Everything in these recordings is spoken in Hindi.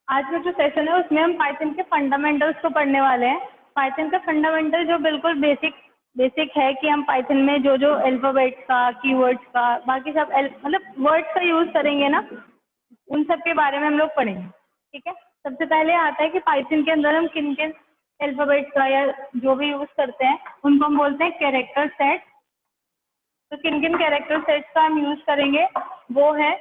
आज का जो सेशन है उसमें हम पाइथन के फंडामेंटल्स को पढ़ने वाले हैं। पाइथन का फंडामेंटल जो बिल्कुल बेसिक है कि हम पाइथन में जो जो अल्फ़ाबेट्स का, कीवर्ड्स का, बाकी सब मतलब वर्ड्स का यूज़ करेंगे ना, उन सब के बारे में हम लोग पढ़ेंगे। ठीक है, सबसे पहले आता है कि पाइथन के अंदर हम किन किन अल्फ़ाबेट्स का या जो भी यूज़ करते हैं उनको हम बोलते हैं कैरेक्टर सेट। तो किन किन कैरेक्टर सेट्स का हम यूज़ करेंगे वो है,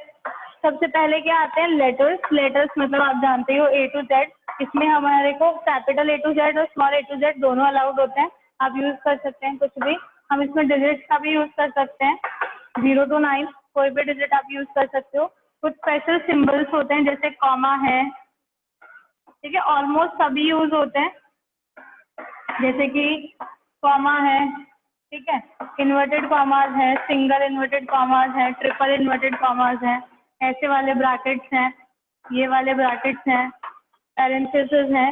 सबसे पहले क्या आते हैं लेटर्स मतलब आप जानते हो A to Z। इसमें हमारे को कैपिटल A to Z और स्मॉल A to Z दोनों अलाउड होते हैं, आप यूज़ कर सकते हैं कुछ भी। हम इसमें डिजिट्स का भी यूज़ कर सकते हैं, 0 to 9 कोई भी डिजिट आप यूज़ कर सकते हो। कुछ स्पेशल सिंबल्स होते हैं जैसे कॉमा है, ठीक है, ऑलमोस्ट सभी यूज़ होते हैं जैसे कि कॉमा है, ठीक है, इन्वर्टेड कॉमाज है, सिंगल इन्वर्टेड कॉमाज है, ट्रिपल इन्वर्टेड कॉमाज है, ऐसे वाले ब्रैकेट्स हैं, ये वाले ब्रैकेट्स हैं, पैरेंथेसिस है,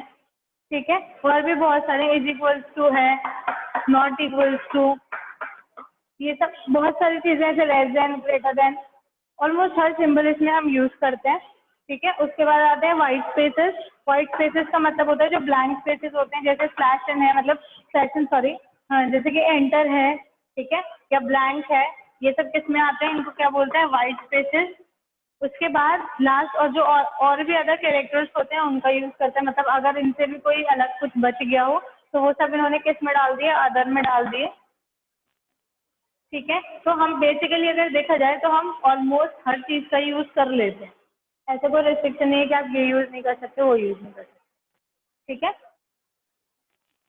ठीक है, और भी बहुत सारे इज इक्वल्स टू है, नॉट इक्वल्स टू, ये सब बहुत सारी चीज़ें ऐसे less than, greater than, almost हर सिंबल इसमें हम यूज़ करते हैं। ठीक है, उसके बाद आते हैं वाइट स्पेसेस। वाइट स्पेसेस का मतलब होता है जो ब्लैंक स्पेसेस होते हैं, जैसे स्लैश एन है, मतलब सेशन सॉरी, हाँ, जैसे कि एंटर है, ठीक है, या ब्लैंक है, ये सब किस में आते हैं, इनको क्या बोलते हैं, वाइट स्पेसेस। उसके बाद लास्ट और जो और भी अदर कैरेक्टर्स होते हैं उनका यूज़ करते हैं, मतलब अगर इनसे भी कोई अलग कुछ बच गया हो तो वो सब इन्होंने किस में डाल दिए, अदर में डाल दिए। ठीक है, तो हम बेसिकली अगर देखा जाए तो हम ऑलमोस्ट हर चीज़ का यूज़ कर लेते हैं, ऐसा कोई रिस्ट्रिक्शन नहीं है कि आप ये यूज़ नहीं कर सकते, वो यूज़ नहीं कर सकते। ठीक है,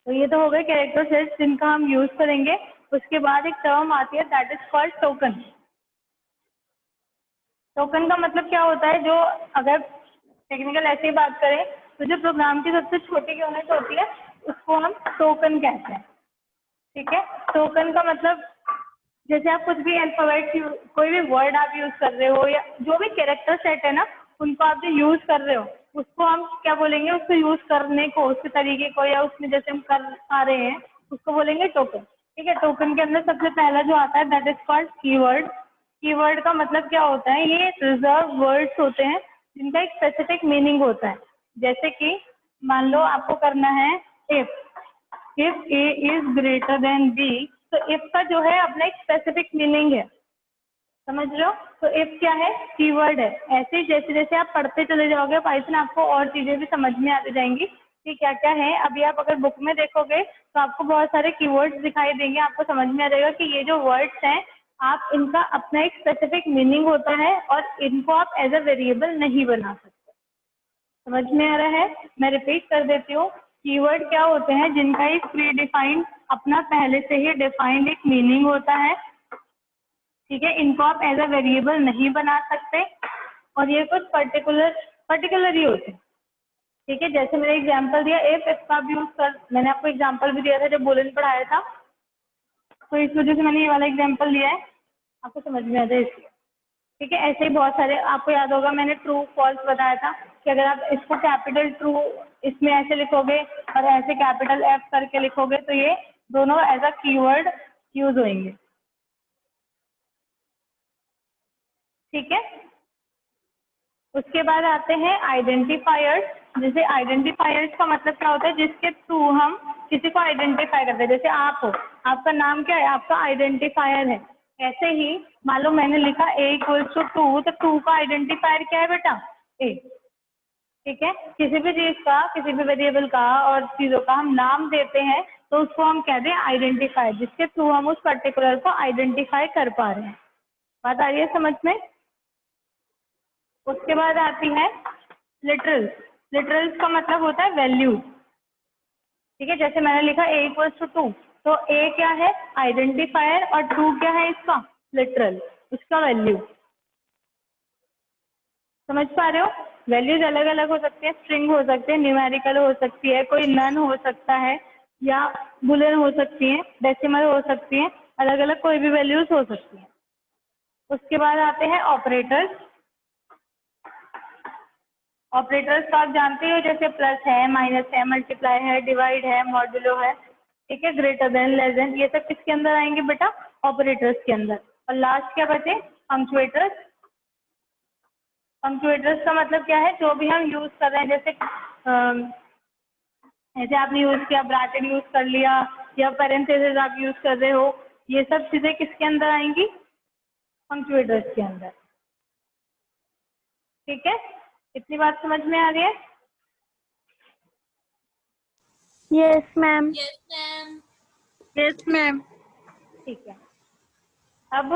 तो ये तो हो गए कैरेक्टर सेट्स जिनका हम यूज़ करेंगे। उसके बाद एक टर्म आती है that is called token. Token का मतलब क्या होता है, जो अगर टेक्निकल ऐसे ही बात करें तो जो प्रोग्राम की सबसे छोटी यूनिट होती है उसको हम टोकन कहते हैं। ठीक है, टोकन का मतलब जैसे आप कुछ भी अल्फ़ाबेट कोई भी वर्ड आप यूज़ कर रहे हो या जो भी कैरेक्टर सेट है ना, उनको आप जो यूज़ कर रहे हो उसको हम क्या बोलेंगे, उसको यूज़ करने को, उसके तरीके को, या उसमें जैसे हम कर पा रहे हैं उसको बोलेंगे टोकन। ठीक है, टोकन के अंदर सबसे पहला जो आता है that is called keyword. Keyword का मतलब क्या होता है, ये रिजर्व वर्ड्स होते हैं जिनका एक स्पेसिफिक मीनिंग होता है। जैसे कि मान लो आपको करना है if A is greater than B, तो इफ का जो है अपना एक स्पेसिफिक मीनिंग है, समझ रहे हो। तो इफ क्या है, कीवर्ड है। ऐसे ही जैसे जैसे आप पढ़ते चले जाओगे पाइथन, आपको और चीज़ें भी समझ में आती जाएंगी कि क्या क्या है। अभी आप अगर बुक में देखोगे तो आपको बहुत सारे कीवर्ड्स दिखाई देंगे, आपको समझ में आ जाएगा कि ये जो वर्ड्स हैं आप इनका अपना एक स्पेसिफिक मीनिंग होता है और इनको आप एज अ वेरिएबल नहीं बना सकते। समझ में आ रहा है, मैं रिपीट कर देती हूँ। कीवर्ड क्या होते हैं, जिनका एक प्री डिफाइंड अपना पहले से ही डिफाइंड एक मीनिंग होता है। ठीक है, इनको आप एज अ वेरिएबल नहीं बना सकते और ये कुछ पर्टिकुलर ही होते हैं। ठीक है, जैसे मैंने एग्जांपल दिया इफ का भी यूज कर, मैंने आपको एग्जांपल भी दिया था जब बोलन पढ़ाया था, तो इस वजह से मैंने ये वाला एग्जांपल लिया है, आपको समझ में आ जाए इसलिए। ठीक है, ऐसे ही बहुत सारे, आपको याद होगा मैंने ट्रू फॉल्स बताया था कि अगर आप इसको कैपिटल ट्रू इसमें ऐसे लिखोगे और ऐसे कैपिटल एफ करके लिखोगे तो ये दोनों एज अ कीवर्ड यूज होंगे। ठीक है, उसके बाद आते हैं आइडेंटिफायर्स। जैसे आइडेंटिफायर्स का मतलब क्या होता है, जिसके थ्रू हम किसी को आइडेंटिफाई करते हैं। जैसे आप हो, आपका नाम क्या है, आपका आइडेंटिफायर है। ऐसे ही मान लो मैंने लिखा a इक्वल्स टू 2, तो 2 का आइडेंटिफायर क्या है बेटा, a। ठीक है, किसी भी चीज़ का, किसी भी वेरिएबल का और चीज़ों का हम नाम देते हैं तो उसको हम कहते हैं आइडेंटिफायर, जिसके थ्रू हम उस पर्टिकुलर को आइडेंटिफाई कर पा रहे हैं। बात आ रही है समझ में। उसके बाद आती है लिटरल्स। लिटरल्स का मतलब होता है वैल्यू। ठीक है, जैसे मैंने लिखा a इक्वल्स टू 2, तो a क्या है, आइडेंटिफायर, और 2 क्या है इसका, लिटरल, उसका वैल्यू। समझ पा रहे हो, वैल्यूज अलग अलग हो सकती है, स्ट्रिंग हो सकते हैं, न्यूमेरिकल हो सकती है, कोई नन हो सकता है, या बुलियन हो सकती है, डेसिमल हो सकती है, अलग अलग कोई भी वैल्यूज हो सकती है। उसके बाद आते हैं ऑपरेटर्स। ऑपरेटर्स तो आप जानते हो, जैसे प्लस है, माइनस है, मल्टीप्लाई है, डिवाइड है, मॉड्यूलो है। ठीक है, ग्रेटर देन, लेस देन, ये सब किसके अंदर आएंगे बेटा, ऑपरेटर्स के अंदर। और लास्ट क्या बचे, पंक्चुएटर्स। पंक्चुएटर्स का मतलब क्या है, जो भी हम यूज कर रहे हैं, जैसे आपने यूज किया, ब्रैकेट यूज कर लिया या पैरेंथेसिस आप यूज कर रहे हो, ये सब चीजें किसके अंदर आएंगी, पंक्चुएटर्स के अंदर। ठीक है, इतनी बात समझ में आ रही है? Yes ma'am. Yes ma'am. Yes ma'am. ठीक है, अब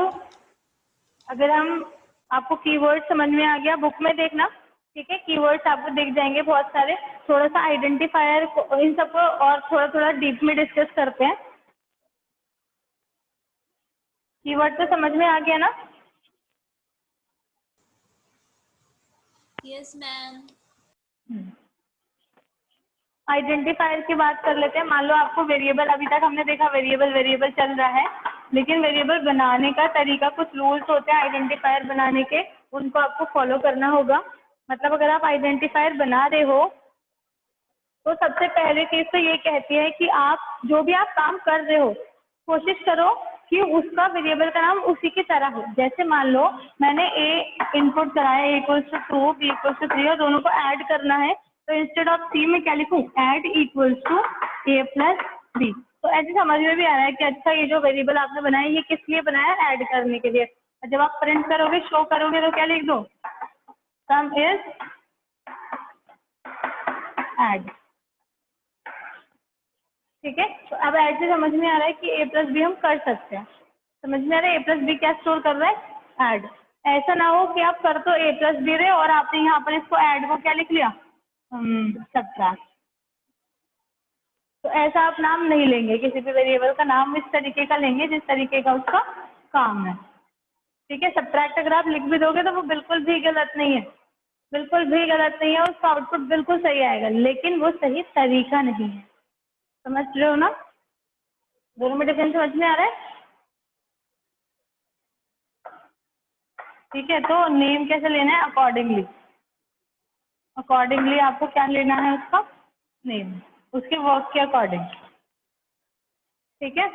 अगर हम, आपको कीवर्ड समझ में आ गया, बुक में देखना, ठीक है, कीवर्ड्स आपको दिख जाएंगे बहुत सारे। थोड़ा सा आइडेंटिफायर इन सबको और थोड़ा थोड़ा डीप में डिस्कस करते हैं। कीवर्ड तो समझ में आ गया ना? Yes ma'am. आइडेंटिफायर की बात कर लेते हैं। मान लो आपको वेरिएबल, अभी तक हमने देखा वेरिएबल चल रहा है, लेकिन वेरिएबल बनाने का तरीका, कुछ रूल्स होते हैं आइडेंटिफायर बनाने के, उनको आपको फॉलो करना होगा। मतलब अगर आप आइडेंटिफायर बना रहे हो तो सबसे पहले चीज तो ये कहती है कि आप जो भी आप काम कर रहे हो, कोशिश करो कि उसका वेरिएबल का नाम उसी की तरह हो। जैसे मान लो मैंने ए इनपुट कराया, A equals to 2, B equals to 3 और दोनों को ऐड करना है, तो इंस्टेड ऑफ सी में क्या लिखूं, add equals to A plus B. तो ऐसे समझ में भी आ रहा है कि अच्छा ये जो वेरिएबल आपने बनाया ये किस लिए बनाया, ऐड करने के लिए। जब आप प्रिंट करोगे, शो करोगे, तो क्या लिख दो, सम इज ऐड। ठीक है, तो अब ऐसे समझ में आ रहा है कि ए प्लस बी हम कर सकते हैं। समझ में आ रहा है ए प्लस बी क्या स्टोर कर रहा है, ऐड। ऐसा ना हो कि आप कर तो ए प्लस बी रहे और आपने यहाँ पर इसको ऐड को क्या लिख लिया, सबट्रैक्ट। तो ऐसा आप नाम नहीं लेंगे, किसी भी वेरिएबल का नाम इस तरीके का लेंगे जिस तरीके का उसका काम है। ठीक है, सबट्रैक्ट अगर आप लिख भी दोगे तो वो बिल्कुल भी गलत नहीं है, बिल्कुल भी गलत नहीं है, उसका आउटपुट बिल्कुल सही आएगा, लेकिन वो सही तरीका नहीं है। समझ रहे हो ना? दोनों में डिफरेंस समझ में आ रहा है? ठीक है, तो नेम कैसे लेना है, अकॉर्डिंगली। अकॉर्डिंगली आपको क्या लेना है, उसका नेम, उसके वर्क के अकॉर्डिंग। ठीक है,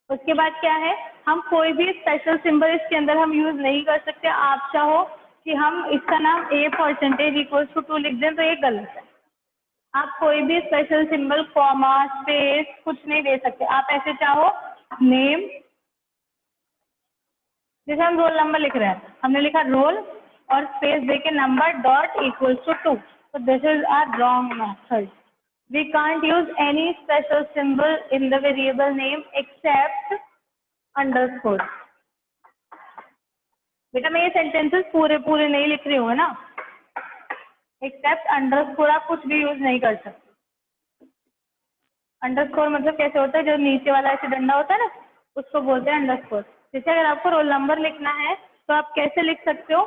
उसके बाद क्या है, हम कोई भी स्पेशल सिंबल इसके अंदर हम यूज नहीं कर सकते। आप चाहो कि हम इसका नाम ए परसेंटेज इक्वल्स टू 2 लिख दें तो ये गलत है। आप कोई भी स्पेशल सिंबल, कॉमा, स्पेस कुछ नहीं दे सकते। आप ऐसे चाहो नेम, जैसे हम रोल नंबर लिख रहे हैं, हमने लिखा रोल और स्पेस देके नंबर डॉट इक्वल्स टू 2, तो this is our wrong method. We can't use any special symbol in the variable name except underscore. बेटा मैं ये सेंटेंसेस पूरे पूरे नहीं लिख रही हूँ ना, एक्सेप्ट अंडरस्कोर आप कुछ भी यूज नहीं कर सकते। अंडरस्कोर मतलब कैसे होता है, जो नीचे वाला ऐसे डंडा होता है ना, उसको बोलते हैं अंडरस्कोर। जैसे अगर आपको रोल नंबर लिखना है तो आप कैसे लिख सकते हो,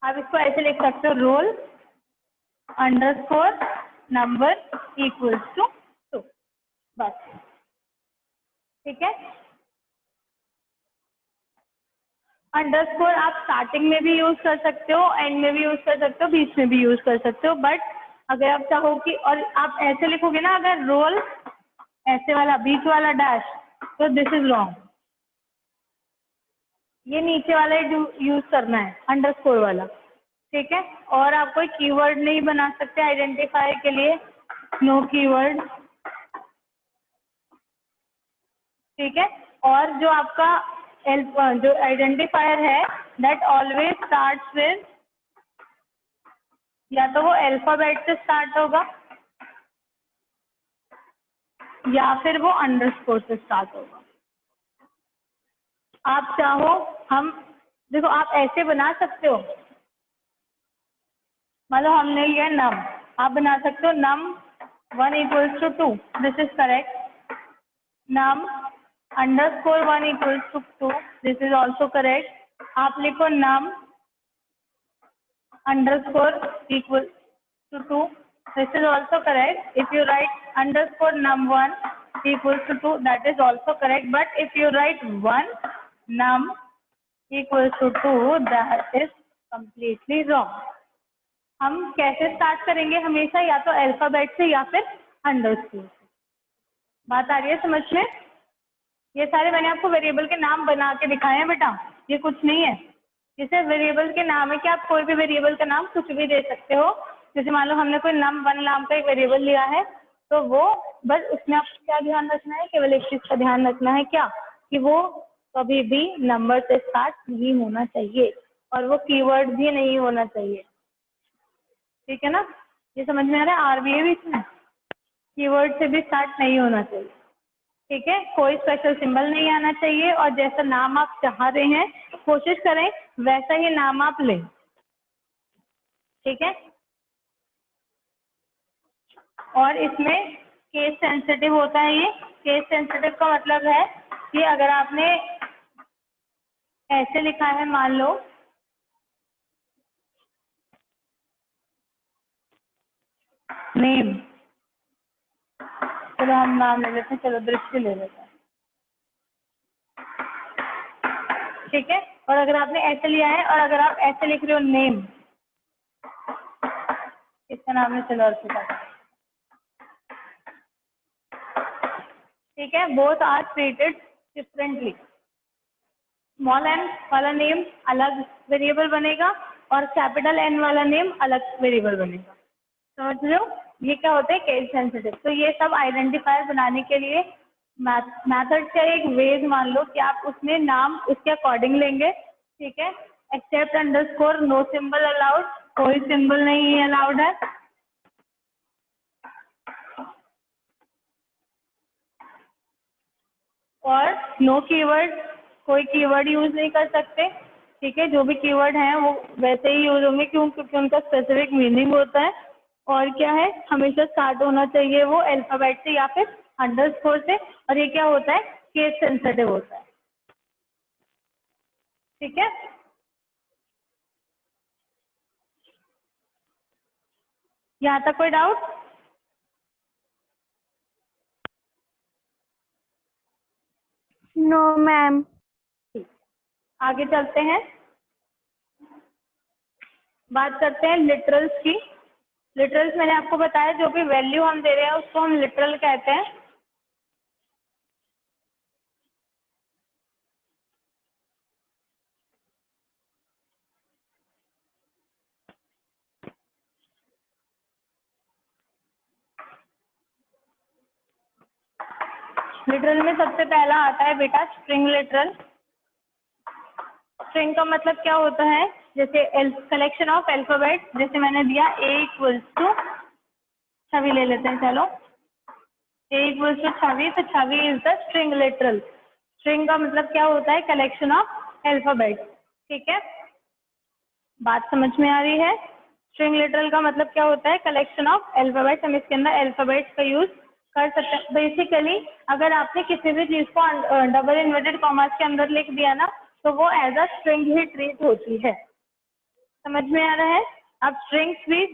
आप इसको ऐसे लिख सकते हो, roll underscore number equals to 2, बस। ठीक है, अंडरस्कोर आप स्टार्टिंग में भी यूज कर सकते हो, एंड में भी यूज कर सकते हो, बीच में भी यूज कर सकते हो, बट अगर आप चाहो कि, और आप ऐसे लिखोगे ना, अगर रोल ऐसे वाला बीच वाला डैश, तो दिस इज रॉन्ग। ये नीचे वाला यूज करना है, अंडरस्कोर वाला। ठीक है, और आप कोई कीवर्ड नहीं बना सकते आइडेंटिफायर के लिए, नो कीवर्ड। ठीक है, और जो आपका जो आइडेंटिफायर है दैट ऑलवेज स्टार्ट्स विद, या तो वो अल्फाबेट से स्टार्ट होगा या फिर वो अंडरस्कोर से स्टार्ट होगा। आप चाहो, हम देखो आप ऐसे बना सकते हो, मतलब हमने लिया नम, आप बना सकते हो num 1 equals to 2, this is correct. Num underscore 1 equals to 2, this is also correct. आप लिखो नम underscore equal to 2, this is also correct. If you write underscore num1 equals to 2, that is also correct, but if you write 1 num equals to 2, that is completely wrong. हम कैसे स्टार्ट करेंगे हमेशा, या तो अल्फाबेट से या फिर अंडरस्कोर से। बात आ रही है समझ में? ये सारे मैंने आपको वेरिएबल के नाम बना के दिखाए हैं बेटा, ये कुछ नहीं है, ये सिर्फ वेरिएबल के नाम है कि आप कोई भी वेरिएबल का नाम कुछ भी दे सकते हो। जैसे मान लो हमने कोई num1 नाम का एक वेरिएबल लिया है, तो वो बस उसमें आपको क्या ध्यान रखना है, केवल एक चीज का ध्यान रखना है, क्या कि वो कभी भी नंबर से स्टार्ट नहीं होना चाहिए और वो कीवर्ड भी नहीं होना चाहिए। ठीक है ना, ये समझ में आ रहा है? आरबीए भी इसमें कीवर्ड से भी स्टार्ट नहीं होना चाहिए। ठीक है, कोई स्पेशल सिंबल नहीं आना चाहिए और जैसा नाम आप चाह रहे हैं कोशिश करें वैसा ही नाम आप लें। ठीक है, और इसमें केस सेंसिटिव होता है। ये केस सेंसिटिव का मतलब है कि अगर आपने ऐसे लिखा है, मान लो नेम, चलो हम नाम ले लेते हैं, चलो दृष्टि ले लेते हैं। ठीक है, और अगर आपने ऐसे लिया है और अगर आप ऐसे लिख रहे हो नेम, इसका नाम है, चलो अर्पिता। ठीक है, both are treated differently. Small N वाला नेम अलग वेरिएबल बनेगा और कैपिटल एन वाला नेम अलग वेरिएबल बनेगा। समझ रहे हो? ये क्या होते हैं, केस सेंसिटिव। तो ये सब आइडेंटिफायर बनाने के लिए मैथड का एक वेज मान लो कि आप उसमें नाम उसके अकॉर्डिंग लेंगे। ठीक है, except underscore no symbol allowed, कोई सिंबल नहीं अलाउड है। और नो कीवर्ड, कोई कीवर्ड यूज नहीं कर सकते। ठीक है, जो भी कीवर्ड हैं वो वैसे ही यूज होंगे क्योंकि उनका स्पेसिफिक मीनिंग होता है। और क्या है, हमेशा स्टार्ट होना चाहिए वो अल्फाबेट से या फिर अंडरस्कोर से। और ये क्या होता है, केस सेंसिटिव होता है। ठीक है, यहाँ तक कोई डाउट? No, ma'am. आगे चलते हैं, बात करते हैं लिटरल्स की। लिटरल्स मैंने आपको बताया जो भी वैल्यू हम दे रहे हैं उसको हम लिटरल कहते हैं। लिटरल में सबसे पहला आता है बेटा स्ट्रिंग लिटरल। स्ट्रिंग का मतलब क्या होता है, जैसे कलेक्शन ऑफ अल्फाबेट, जैसे मैंने दिया A=, छवि ले लेते हैं, चलो A=छवि, तो Chhavi is the string literal. String का मतलब क्या होता है, कलेक्शन ऑफ अल्फाबेट। ठीक है, बात समझ में आ रही है? स्ट्रिंग लिटरल का मतलब क्या होता है, कलेक्शन ऑफ अल्फाबेट्स। हम इसके अंदर अल्फाबेट्स का यूज कर सकते हैं। बेसिकली अगर आपने किसी भी चीज को डबल इन्वर्टेड कॉमास के अंदर लिख दिया ना, तो वो एज अ स्ट्रिंग ही ट्रीट होती है। समझ में आ रहा है? अब स्ट्रिंग्स भी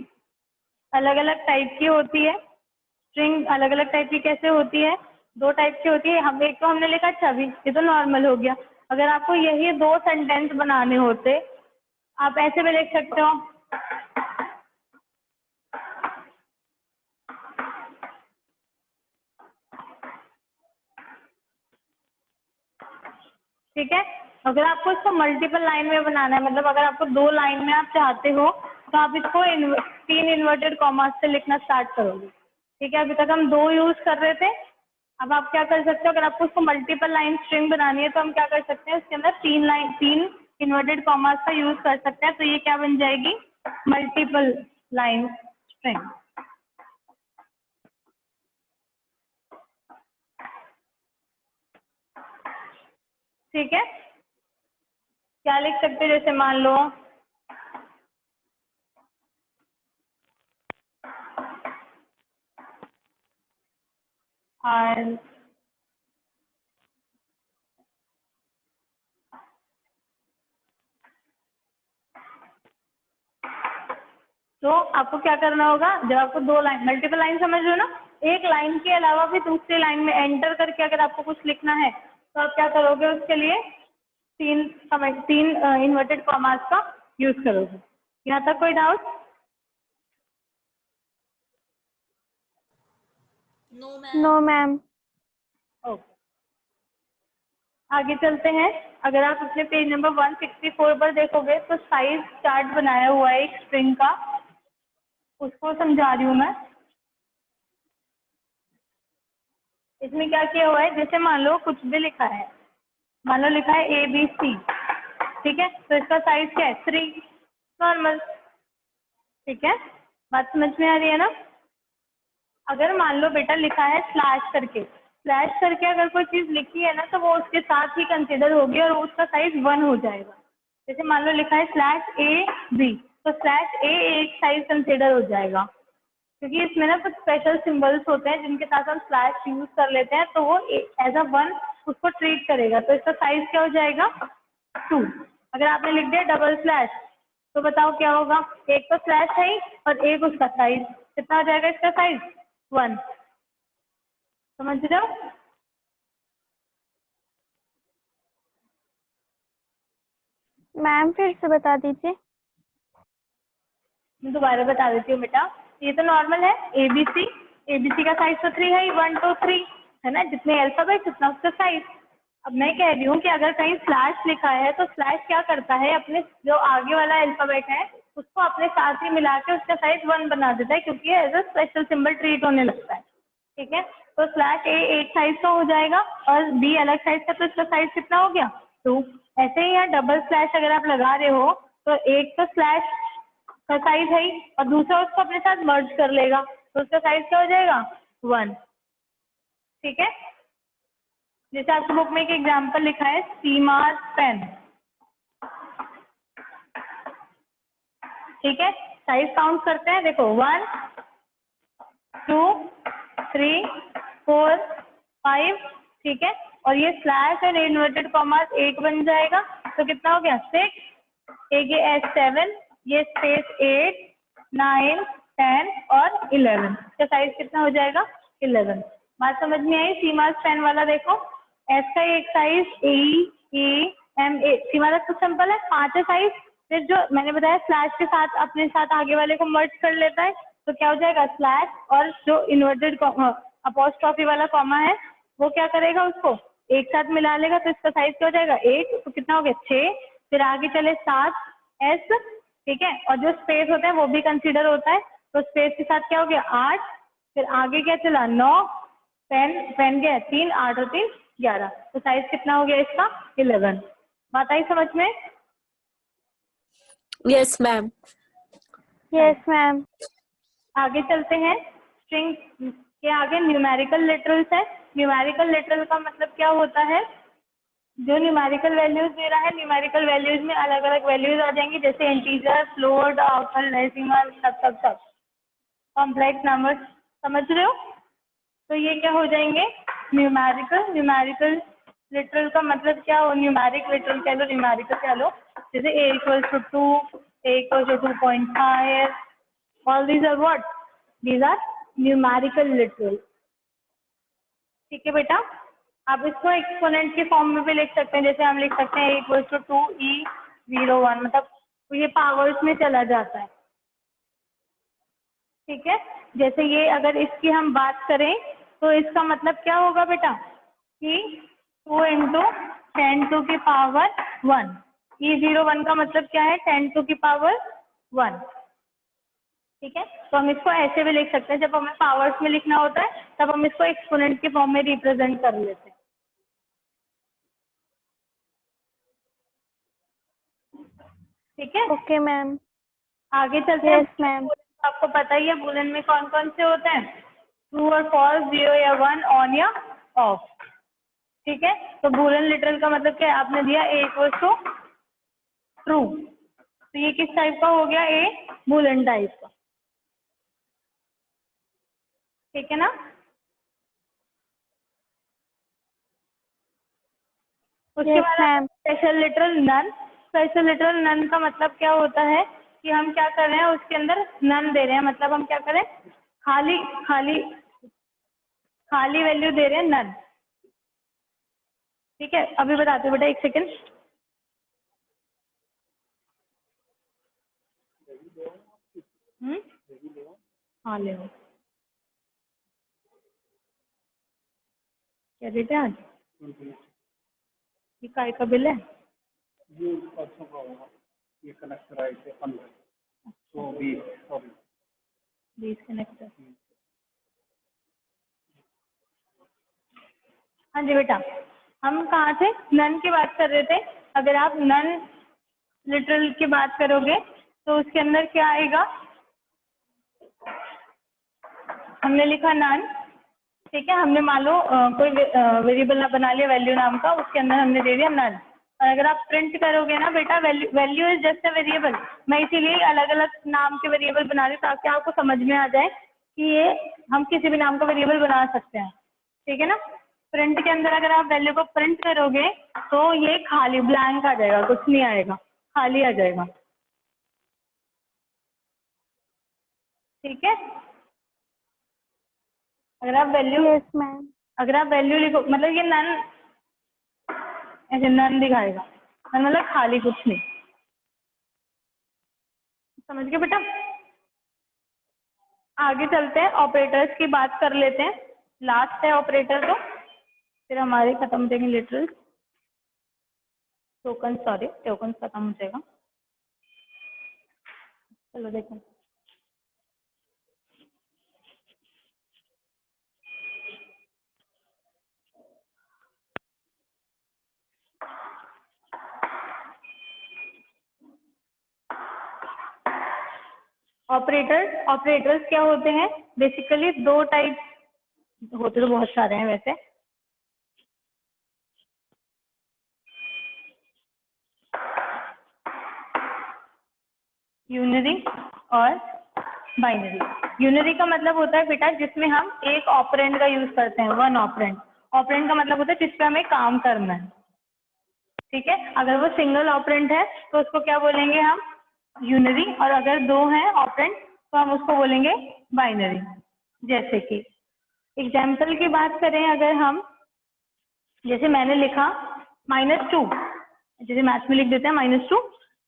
अलग अलग टाइप की होती है। स्ट्रिंग अलग अलग टाइप की कैसे होती है, दो टाइप की होती है। हम एक तो हमने लिखा छवि, ये तो नॉर्मल हो गया। अगर आपको यही दो सेंटेंस बनाने होते, आप ऐसे भी लिख सकते हो, ठीक है। अगर आपको इसको मल्टीपल लाइन में बनाना है, मतलब अगर आपको दो लाइन में आप चाहते हो, तो आप इसको 3 इन्वर्टेड कॉमास से लिखना स्टार्ट करोगे। ठीक है, अभी तक हम 2 यूज कर रहे थे, अब आप क्या कर सकते हो, अगर आपको उसको मल्टीपल लाइन स्ट्रिंग बनानी है तो हम क्या कर सकते हैं, उसके अंदर 3 इन्वर्टेड कॉमास का यूज कर सकते हैं। तो ये क्या बन जाएगी, मल्टीपल लाइन स्ट्रिंग। ठीक है, क्या लिख सकते हैं, जैसे मान लो आर, तो आपको क्या करना होगा, जब आपको 2 लाइन, मल्टीपल लाइन समझ लो ना, एक लाइन के अलावा भी दूसरी लाइन में एंटर करके अगर आपको कुछ लिखना है तो आप क्या करोगे, उसके लिए 3 इन्वर्टेड कॉमास का यूज करोगे। यहाँ तक कोई डाउट? No, ma'am. ओके, आगे चलते हैं। अगर आप अपने पेज नंबर 164 पर देखोगे तो साइज चार्ट बनाया हुआ है एक स्ट्रिंग का, उसको समझा रही हूँ मैं। इसमें क्या किया हुआ है, जैसे मान लो कुछ भी लिखा है, मान लो लिखा है ABC, ठीक है, तो इसका साइज क्या है 3 नॉर्मल, ठीक है, बात समझ में आ रही है ना। अगर मान लो बेटा लिखा है स्लैश करके अगर कोई चीज लिखी है ना तो वो उसके साथ ही कंसिडर होगी और उसका साइज 1 हो जाएगा। जैसे मान लो लिखा है /AB, तो /A एक साइज कंसिडर हो जाएगा, क्योंकि इसमें ना कुछ स्पेशल सिंबल्स होते हैं जिनके साथ हम स्लैश यूज कर लेते हैं, तो वो एज अ 1 उसको ट्रीट करेगा, तो इसका साइज क्या हो जाएगा 2। अगर आपने लिख दिया डबल स्लैश तो बताओ क्या होगा, एक तो स्लैश है ही और एक उसका साइज कितना हो जाएगा, इसका साइज 1। समझ रहे हो। मैम फिर से बता दीजिए। मैं दोबारा बता देती हूँ बेटा। ये तो नॉर्मल है ABC, ABC का साइज तो 3 है ही, 1 2 3 है ना, जितने अल्फाबेट उतना उसका साइज। अब मैं कह रही हूँ कि अगर कहीं स्लैश लिखा है तो स्लैश क्या करता है, अपने जो आगे वाला अल्फाबेट है उसको अपने साथ ही मिला के उसका साइज 1 बना देता है, क्योंकि as a special symbol treat होने लगता है, ठीक है। तो /A एक साइज का हो जाएगा और B अलग साइज का, तो इसका साइज कितना हो गया 2। ऐसे ही यहाँ डबल स्लैश अगर आप लगा रहे हो तो एक तो स्लैश का साइज है ही और दूसरा उसको अपने साथ मर्ज कर लेगा, तो उसका साइज क्या हो जाएगा 1, ठीक है। जैसे आपकी बुक में एक एग्जाम्पल लिखा है सीमास पेन, ठीक है, साइज काउंट करते हैं, देखो 1 2 3 4 5, ठीक है, और ये स्लैश और इन्वर्टेड कॉमास एक बन जाएगा, तो कितना हो गया 6, एक ये S7, ये स्पेस 8 9 10 और 11, इसका साइज कितना हो जाएगा 11। बात समझ में आई। सीमास पेन वाला देखो, एस का एक साइज AEMA, सीमा कुछ सिंपल है 5 है साइज, फिर जो मैंने बताया स्लैश के साथ अपने साथ आगे वाले को मर्ज कर लेता है, तो क्या हो जाएगा स्लैश और जो इन्वर्टेड अपॉस्ट्रॉफी वाला कॉमा है वो क्या करेगा, उसको एक साथ मिला लेगा, तो इसका साइज क्या हो जाएगा 8, तो कितना हो गया 6, फिर आगे चले 7 S, ठीक है, और जो स्पेस होता है वो भी कंसीडर होता है, तो स्पेस के साथ क्या हो गया 8, फिर आगे क्या चला 9, पेन गया 3, 8 और 3 11, तो साइज कितना हो गया इसका 11। बात आई समझ में। Yes ma'am. Yes ma'am. आगे चलते हैं। स्ट्रिंग के आगे न्यूमेरिकल लिटरल्स है। न्यूमेरिकल लिटरल का मतलब क्या होता है, जो न्यूमेरिकल वैल्यूज दे रहा है, न्यूमेरिकल वैल्यूज में अलग अलग वैल्यूज आ जाएंगी, जैसे इंटीजर, फ्लोट, ऑक्टल, डेसिमल, सब कॉम्प्लेक्स नंबर्स, समझ रहे हो। तो ये क्या हो जाएंगे न्यूमेरिकल लिटरल का मतलब क्या हो, न्यूमेरिक लिटरल कह लो, न्यूमेरिकल कह लो, जैसे A = 2, A = 2.5, all these are what, these are numerical literal, ठीक है बेटा। आप इसको एक्सपोनेंट के फॉर्म में भी लिख सकते हैं, जैसे हम लिख सकते हैं A = 2E01, मतलब तो ये पावर्स में चला जाता है, ठीक है। जैसे ये अगर इसकी हम बात करें तो इसका मतलब क्या होगा बेटा कि 2 × 10⁻1, E01 का मतलब क्या है 10⁻1, ठीक है। तो हम इसको ऐसे भी लिख सकते हैं, जब हमें पावर्स में लिखना होता है तब हम इसको एक्सपोनेंट के फॉर्म में रिप्रेजेंट कर लेते हैं, ठीक है। Okay ma'am. आगे चलते हैं। Yes ma'am. आपको पता ही है बूलियन में कौन कौन से होते हैं, ट्रू और फॉल्स, 0 या 1, ऑन या ऑफ, ठीक है। तो बूलियन लिटरल का मतलब क्या है, आपने दिया A = ट्रू, तो ये किस टाइप का हो गया, A बूलियन टाइप का, ठीक है ना। उसके यस बाद ma'am. Special literal none. Special literal none का मतलब क्या होता है कि हम क्या कर रहे हैं, उसके अंदर नन दे रहे हैं, मतलब हम क्या करें, खाली खाली खाली वैल्यू दे रहे हैं नन, ठीक है। अभी बताते हो बेटा, एक सेकेंड। हाँ ले लो, क्या देते हैं आज, ये काय का बिल है? ये परसों का होगा, ये कनेक्टर आए थे 15 तो 20 सॉरी 20 कनेक्टर। हाँ जी बेटा, हम कहाँ थे? नन की बात कर रहे थे। अगर आप नन लिटरल की बात करोगे तो उसके अंदर क्या आएगा? हमने लिखा नन, ठीक है। हमने मान लो कोई वेरिएबल बना लिया वैल्यू नाम का, उसके अंदर हमने दे दिया नन। और अगर आप प्रिंट करोगे ना बेटा, value is just a variable. मैं इसीलिए अलग अलग नाम के वेरिएबल बना रही हूँ ताकि आपको समझ में आ जाए कि ये हम किसी भी नाम का वेरिएबल बना सकते हैं, ठीक है ना। प्रिंट के अंदर अगर आप वैल्यू को प्रिंट करोगे तो ये खाली ब्लैंक आ जाएगा, कुछ नहीं आएगा, खाली आ जाएगा, ठीक है। अगर आप वैल्यू यस मैम। अगर आप वैल्यू लिखो, मतलब ये नन, ऐसे नन दिखाएगा, नन मतलब खाली, कुछ नहीं। समझ गए बेटा? आगे चलते हैं, ऑपरेटर्स की बात कर लेते हैं। लास्ट है ऑपरेटर, तो फिर हमारी खत्म हो जाएंगे लिटरल टोकन, सॉरी टोकन खत्म हो जाएगा। चलो देखो, ऑपरेटर्स क्या होते हैं? बेसिकली दो टाइप होते, तो बहुत सारे हैं वैसे। यूनरी और बाइनरी। यूनरी का मतलब होता है बेटा जिसमें हम एक ऑपरेंड का यूज करते हैं, वन ऑपरेंड। ऑपरेंड का मतलब होता है जिस पे हमें काम करना है, ठीक है। अगर वो सिंगल ऑपरेंड है तो उसको क्या बोलेंगे हम? यूनरी। और अगर दो हैं ऑपरेंड तो हम उसको बोलेंगे बाइनरी। जैसे कि एग्जाम्पल की बात करें अगर हम, जैसे मैंने लिखा -2, जैसे मैथ्स में लिख देते हैं -2,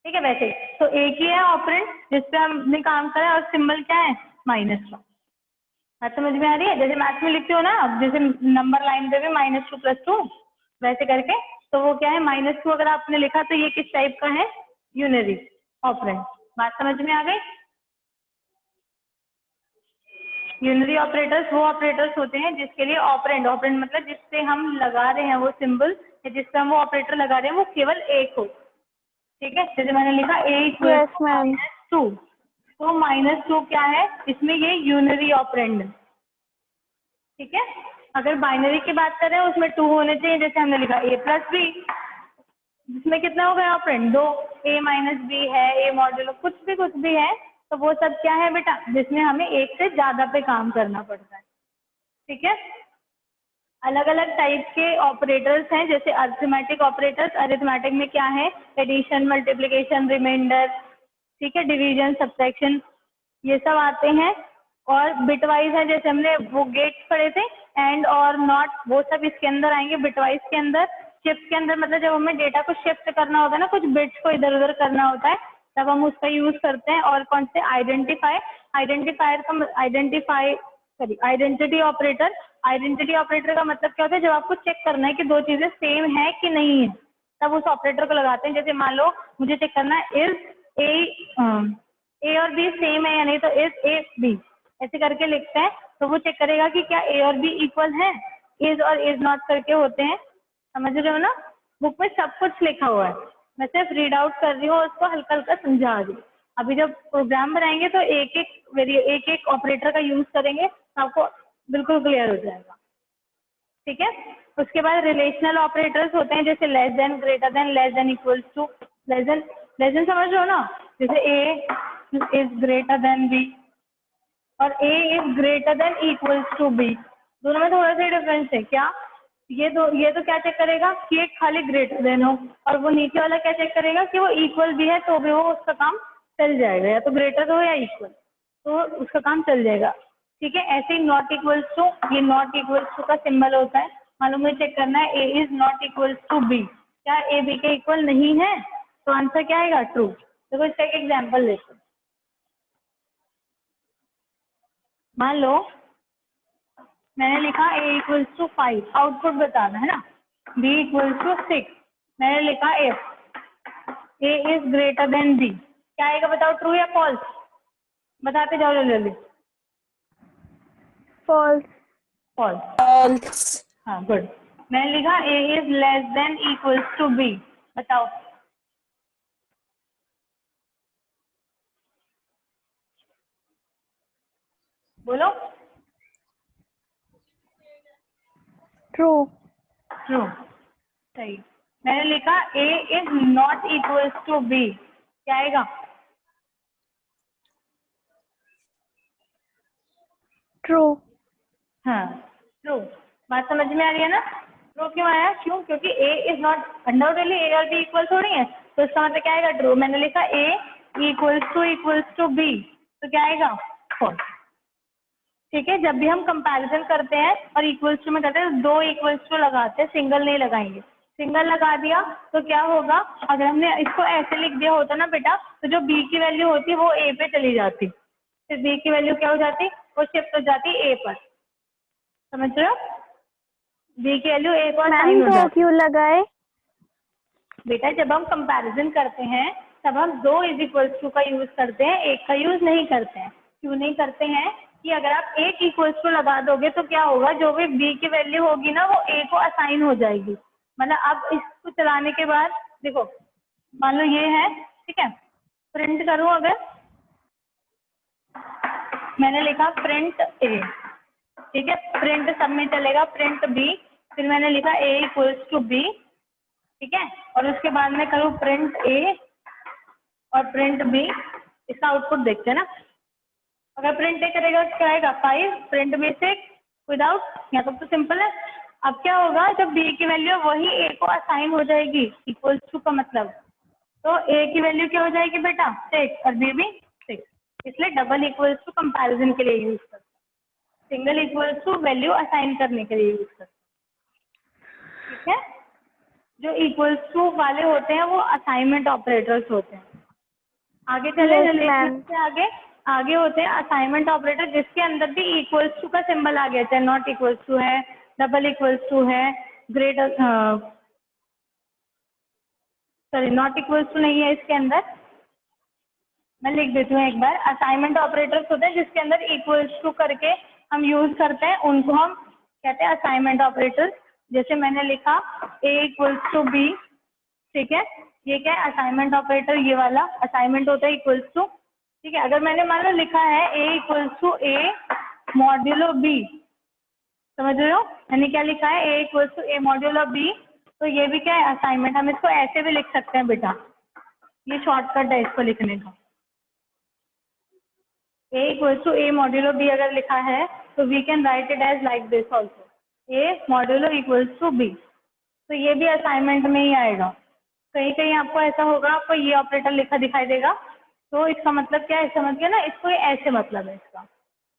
ठीक है। वैसे तो एक ही है ऑपरेंड जिसपे हमने काम करा और सिंबल क्या है? -2। बात समझ में आ रही है? जैसे मैथ्स में लिखते हो ना, अब जैसे नंबर लाइन पे भी -2 + 2 वैसे करके, तो वो क्या है? -2 अगर आपने लिखा तो ये किस टाइप का है? Unary operand. बात समझ में आ गई? यूनरी ऑपरेटर्स वो ऑपरेटर्स होते हैं जिसके लिए ऑपरेंड मतलब जिससे हम लगा रहे हैं वो सिंबल या जिससे हम वो ऑपरेटर लगा रहे हैं वो केवल एक हो, ठीक है। जैसे मैंने लिखा a यस मैम। = -2, तो -2 क्या है? इसमें ये यूनरी ऑपरेंड, ठीक है। अगर बाइनरी की बात करें उसमें 2 होने चाहिए, जैसे हमने लिखा a + b, जिसमें कितना हो गया ऑपरेंड? 2। a - b है, a मॉड्यूलो कुछ भी है, तो वो सब क्या है बेटा? जिसमें हमें एक से ज्यादा पे काम करना पड़ता है, ठीक है। अलग अलग टाइप के ऑपरेटर्स हैं, जैसे अरिथमेटिक ऑपरेटर्स। अरिथमेटिक में क्या है? एडिशन, मल्टीप्लिकेशन, रिमाइंडर, ठीक है, डिवीजन, सब्ट्रैक्शन, ये सब आते हैं। और बिटवाइज है, जैसे हमने वो गेट्स पढ़े थे, एंड और नॉट, वो सब इसके अंदर आएंगे बिटवाइज के अंदर। शिफ्ट के अंदर मतलब जब हमें डेटा को शिफ्ट करना होता है ना, कुछ बिट्स को इधर उधर करना होता है, तब हम उसका यूज करते हैं। और कौन से? Identity operator. आइडेंटिटी ऑपरेटर का मतलब क्या होता है? जब आपको चेक करना है कि दो चीजें सेम है कि नहीं है, तब उस ऑपरेटर को लगाते हैं। जैसे मान लो मुझे चेक करना है इज ए और बी सेम है या नहीं, तो इज ए बी ऐसे करके लिखते हैं, तो वो चेक करेगा कि क्या ए और बी इक्वल है। इज और इज नॉट करके होते हैं, समझ रहे हो ना? बुक में सब कुछ लिखा हुआ है, मैं सिर्फ रीड आउट कर रही हूँ और उसको हल्का हल्का समझा रही हूँ। अभी जब प्रोग्राम बनाएंगे तो एक एक ऑपरेटर का यूज करेंगे तो आपको बिल्कुल क्लियर हो जाएगा, ठीक है। उसके बाद रिलेशनल ऑपरेटर्स होते हैं, जैसे less than, greater than, less than, equals to. Less than समझ रहे हो ना? जैसे A is greater than B और A is greater than equals to B, दोनों में थोड़ा सा डिफरेंस है क्या? ये तो क्या चेक करेगा कि एक खाली ग्रेटर देन हो, और वो नीचे वाला क्या चेक करेगा कि वो इक्वल भी है, तो भी वो उसका काम चल जाएगा, या तो ग्रेटर हो या इक्वल, तो उसका काम चल जाएगा, ठीक है। ऐसे ही नॉट इक्वल्स टू, ये नॉट इक्वल्स टू का सिंबल होता है। मालूम मुझे चेक करना है A is not equals to B, क्या ए बी के इक्वल नहीं है? तो आंसर क्या आएगा? ट्रू। देखो इसका एक एग्जाम्पल देखो। मान लो मैंने लिखा a = 5, आउटपुट बताना है ना, b = 6, मैंने लिखा if A is greater than B, क्या आएगा बताओ, ट्रू या फॉल्स? बताते जाओ जल्दी। फॉल्स। फॉल्स। false, हाँ गुड। मैंने लिखा A is less than equals to B, बताओ। बोलो। ट्रू। ट्रू, सही। मैंने लिखा A is not equals to B, क्या आएगा? ट्रू। हाँ ट्रू। बात समझ में आ रही है ना? ट्रू क्यों आया? क्यों? क्योंकि ए इज नॉट, अनडाउटेडली ए और बी इक्वल थोड़ी है, तो इसका मतलब क्या आएगा? ट्रू। मैंने लिखा ए इक्वल्स टू बी, तो क्या आएगा? फॉल्स। ठीक है, जब भी हम कंपैरिजन करते हैं और इक्वल्स टू में करते हैं, दो इक्वल्स टू लगाते हैं, सिंगल नहीं लगाएंगे। सिंगल लगा दिया तो क्या होगा, अगर हमने इसको ऐसे लिख दिया होता ना बेटा, तो जो बी की वैल्यू होती वो ए पे चली जाती, फिर बी की वैल्यू क्या हो जाती, वो शिफ्ट हो जाती ए पर। समझ रहे हो? बी की वैल्यू ए पर मैम साइन हो दो जाती क्यों लगाए? बेटा। जब हम कंपैरिजन करते हैं तब हम दो इज इक्वल्स टू का यूज करते हैं, एक का यूज नहीं करते हैं। क्यों नहीं करते हैं? कि अगर आप एक इक्वल्स टू लगा दोगे तो क्या होगा, जो भी बी की वैल्यू होगी ना वो ए को असाइन हो जाएगी। मतलब अब इसको चलाने के बाद देखो, मान लो ये है, ठीक है, प्रिंट करूं अगर, मैंने लिखा प्रिंट ए, ठीक है, प्रिंट सब में चलेगा, प्रिंट बी, फिर मैंने लिखा ए इक्वल्स टू बी, ठीक है, और उसके बाद में करूँ प्रिंट ए और प्रिंट बी। इसका आउटपुट देखते हैं ना। अगर प्रिंट ए करेगा क्या आएगा 5, प्रिंट बी 6 विदाउट, यहाँ तक तो सिंपल है। अब क्या होगा, जब बी की वैल्यू वही ए को असाइन हो जाएगी, इक्वल्स टू का मतलब, तो ए की वैल्यू क्या हो जाएगी बेटा 6 और बी भी 6, इसलिए डबल इक्वल्स टू कंपैरिजन के लिए यूज करते हैं, single equals to value assign करने के लिए यूज करते हैं। ठीक है, जो इक्वल्स टू वाले होते हैं वो असाइनमेंट ऑपरेटर्स होते हैं। आगे चले Yes, जल्दी ma'am. से आगे, आगे होते हैं असाइनमेंट ऑपरेटर जिसके अंदर भी इक्वल्स टू का सिंबल आ गया, चाहे नॉट इक्वल्स टू है, डबल इक्वल्स टू है, greater, sorry not equals to नहीं है इसके अंदर, मैं लिख देती हूँ एक बार। असाइनमेंट ऑपरेटर्स होते हैं जिसके अंदर इक्वल्स टू करके हम यूज करते हैं, उनको हम कहते हैं असाइनमेंट ऑपरेटर्स। जैसे मैंने लिखा ए इक्वल्स टू बी, ठीक है, ये क्या है असाइनमेंट ऑपरेटर, ये वाला असाइनमेंट होता है इक्वल्स टू। ठीक है, अगर मैंने मान लो लिखा है A equals to A modulo B, समझ रहे हो, मैंने क्या लिखा है A equals to A modulo B, तो ये भी क्या है असाइनमेंट। हम इसको ऐसे भी लिख सकते हैं बेटा, ये शॉर्टकट है इसको लिखने का। A equals to A modulo B अगर लिखा है तो we can write it as like this also, A modulo equals to B, तो ये भी असाइनमेंट में ही आएगा। कहीं कहीं आपको ऐसा होगा, आपको ये ऑपरेटर लिखा दिखाई देगा, तो इसका मतलब क्या है समझ गया ना, इसको ऐसे मतलब है इसका।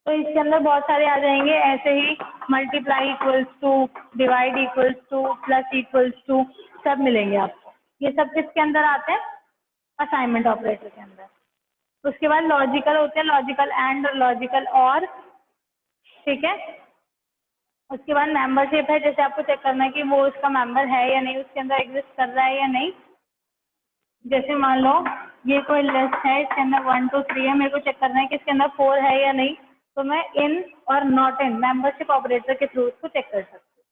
तो इसके अंदर बहुत सारे आ जाएंगे ऐसे ही, multiply equals to, divide equals to, plus equals to, सब मिलेंगे आपको। ये सब किसके अंदर आते हैं, असाइनमेंट ऑपरेटर के अंदर। उसके बाद लॉजिकल होते हैं, लॉजिकल एंड, लॉजिकल और, ठीक है। उसके बाद मेंबरशिप है, जैसे आपको चेक करना है कि वो उसका मेंबर है या नहीं, उसके अंदर एग्जिस्ट कर रहा है या नहीं। जैसे मान लो ये कोई लिस्ट है, इसके अंदर 1 2 3 है, मेरे को चेक करना है कि इसके अंदर 4 है या नहीं, तो मैं इन और नॉट इन मेंबरशिप ऑपरेटर के थ्रू उसको चेक कर सकती हूँ।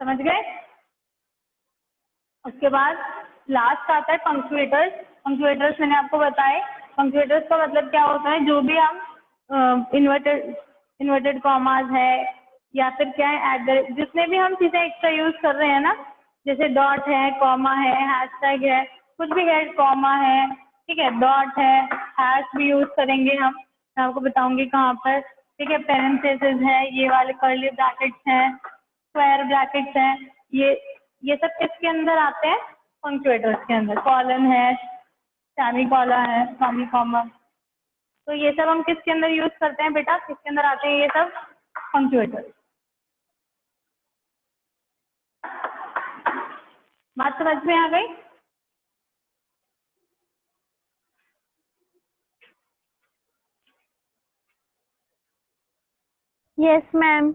समझ गए? उसके बाद लास्ट आता है पंक्चुएटर्स। पंक्चुएटर्स मैंने आपको बताए, पंक्चुएटर्स का मतलब क्या होता है, जो भी हम इन्वर्टेड कॉमास है या फिर क्या है जितने भी हम चीज़ें एक्स्ट्रा यूज कर रहे हैं ना, जैसे डॉट है, कॉमा है, हैशटैग है, कुछ भी है, कॉमा है, ठीक है, डॉट है, हैश भी यूज करेंगे हम, मैं आपको बताऊंगी कहाँ पर, ठीक है, पेरेंथेसिस है, ये वाले कर्ली ब्रैकेट्स हैं, स्क्वायर ब्रैकेट्स हैं, ये सब किसके अंदर आते हैं, पंक्चुएटर्स के अंदर। कॉलन है, सेमी कॉला है, सेमी कॉमा, तो ये सब हम किसके अंदर यूज करते हैं बेटा, किसके अंदर आते हैं ये सब, पंक्चुएटर्स। बात समझ में आ गई? Yes, ma'am.